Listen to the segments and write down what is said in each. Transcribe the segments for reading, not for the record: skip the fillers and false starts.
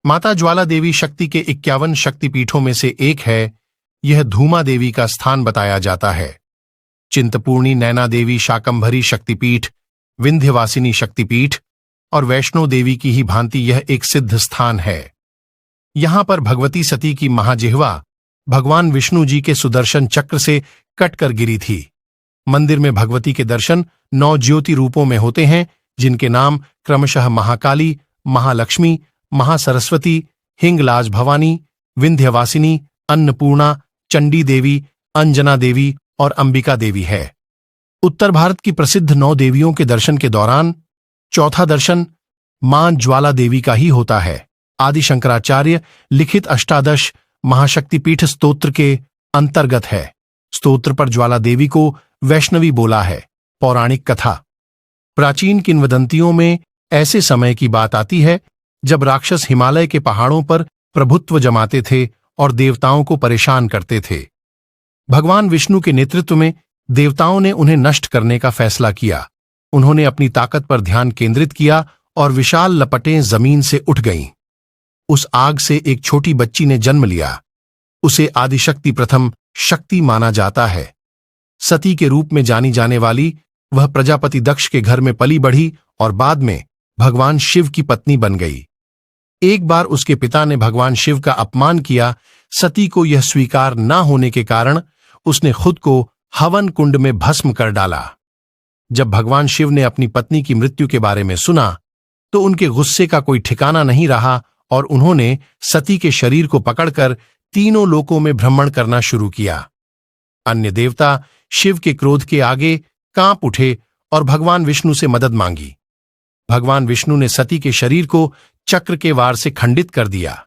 माता ज्वाला देवी शक्ति के 51 शक्तिपीठों में से एक है। यह धूमा देवी का स्थान बताया जाता है। चिंतपूर्णी नैना देवी शाकंभरी शक्तिपीठ, विंध्यवासिनी शक्तिपीठ और वैष्णो देवी की ही भांति यह एक सिद्ध स्थान है। यहां पर भगवती सती की महाजिह्वा भगवान विष्णु जी के सुदर्शन चक्र से कटकर गिरी थी। मंदिर में भगवती के दर्शन 9 ज्योति रूपों में होते हैं, जिनके नाम क्रमशः महाकाली, महालक्ष्मी, महासरस्वती, हिंगलाज भवानी, विंध्यवासिनी, अन्नपूर्णा, चंडी देवी, अंजना देवी और अंबिका देवी है। उत्तर भारत की प्रसिद्ध 9 देवियों के दर्शन के दौरान चौथा दर्शन मां ज्वाला देवी का ही होता है। आदि शंकराचार्य लिखित अष्टादश महाशक्तिपीठ स्तोत्र के अंतर्गत है। स्तोत्र पर ज्वाला देवी को वैष्णवी बोला है। पौराणिक कथा। प्राचीन किंवदंतियों में ऐसे समय की बात आती है जब राक्षस हिमालय के पहाड़ों पर प्रभुत्व जमाते थे और देवताओं को परेशान करते थे। भगवान विष्णु के नेतृत्व में देवताओं ने उन्हें नष्ट करने का फैसला किया। उन्होंने अपनी ताकत पर ध्यान केंद्रित किया और विशाल लपटें जमीन से उठ गईं। उस आग से एक छोटी बच्ची ने जन्म लिया। उसे आदिशक्ति प्रथम शक्ति माना जाता है। सती के रूप में जानी जाने वाली वह प्रजापति दक्ष के घर में पली बढ़ी और बाद में भगवान शिव की पत्नी बन गई। एक बार उसके पिता ने भगवान शिव का अपमान किया। सती को यह स्वीकार न होने के कारण उसने खुद को हवन कुंड में भस्म कर डाला। जब भगवान शिव ने अपनी पत्नी की मृत्यु के बारे में सुना तो उनके गुस्से का कोई ठिकाना नहीं रहा और उन्होंने सती के शरीर को पकड़कर तीनों लोकों में भ्रमण करना शुरू किया। अन्य देवता शिव के क्रोध के आगे कांप उठे और भगवान विष्णु से मदद मांगी। भगवान विष्णु ने सती के शरीर को चक्र के वार से खंडित कर दिया।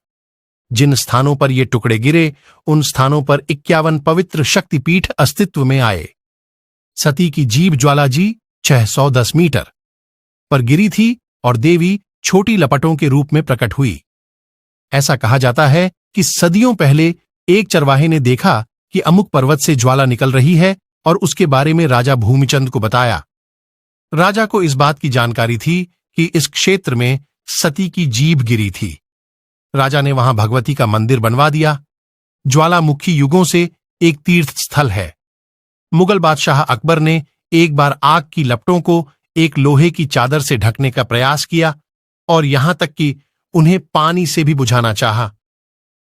जिन स्थानों पर ये टुकड़े गिरे उन स्थानों पर 51 पवित्र शक्तिपीठ अस्तित्व में आए। सती की जीभ ज्वाला जी 610 मीटर पर गिरी थी और देवी छोटी लपटों के रूप में प्रकट हुई। ऐसा कहा जाता है कि सदियों पहले एक चरवाहे ने देखा कि अमुक पर्वत से ज्वाला निकल रही है और उसके बारे में राजा भूमिचंद को बताया। राजा को इस बात की जानकारी थी कि इस क्षेत्र में सती की जीभ गिरी थी। राजा ने वहां भगवती का मंदिर बनवा दिया। ज्वालामुखी युगों से एक तीर्थ स्थल है। मुगल बादशाह अकबर ने एक बार आग की लपटों को एक लोहे की चादर से ढकने का प्रयास किया और यहां तक कि उन्हें पानी से भी बुझाना चाहा,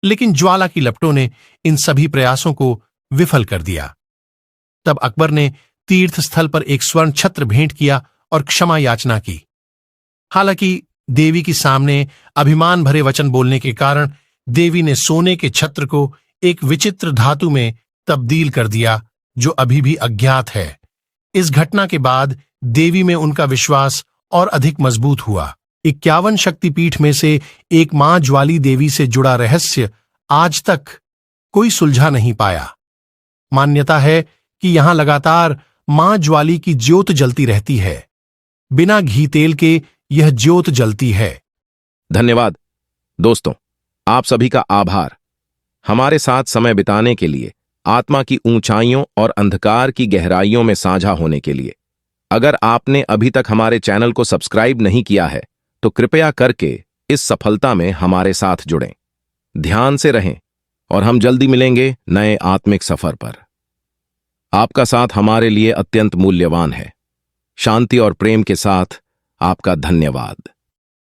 लेकिन ज्वाला की लपटों ने इन सभी प्रयासों को विफल कर दिया। तब अकबर ने तीर्थ स्थल पर एक स्वर्ण छत्र भेंट किया और क्षमा याचना की। हालांकि देवी के सामने अभिमान भरे वचन बोलने के कारण देवी ने सोने के छत्र को एक विचित्र धातु में तब्दील कर दिया जो अभी भी अज्ञात है। इस घटना के बाद देवी में उनका विश्वास और अधिक मजबूत हुआ। 51 शक्तिपीठ में से एक मां ज्वाली देवी से जुड़ा रहस्य आज तक कोई सुलझा नहीं पाया। मान्यता है कि यहां लगातार मां ज्वाली की ज्योत जलती रहती है। बिना घी तेल के यह ज्योत जलती है। धन्यवाद दोस्तों, आप सभी का आभार। हमारे साथ समय बिताने के लिए, आत्मा की ऊंचाइयों और अंधकार की गहराइयों में साझा होने के लिए। अगर आपने अभी तक हमारे चैनल को सब्सक्राइब नहीं किया है तो कृपया करके इस सफलता में हमारे साथ जुड़ें। ध्यान से रहें और हम जल्दी मिलेंगे नए आत्मिक सफर पर। आपका साथ हमारे लिए अत्यंत मूल्यवान है। शांति और प्रेम के साथ आपका धन्यवाद।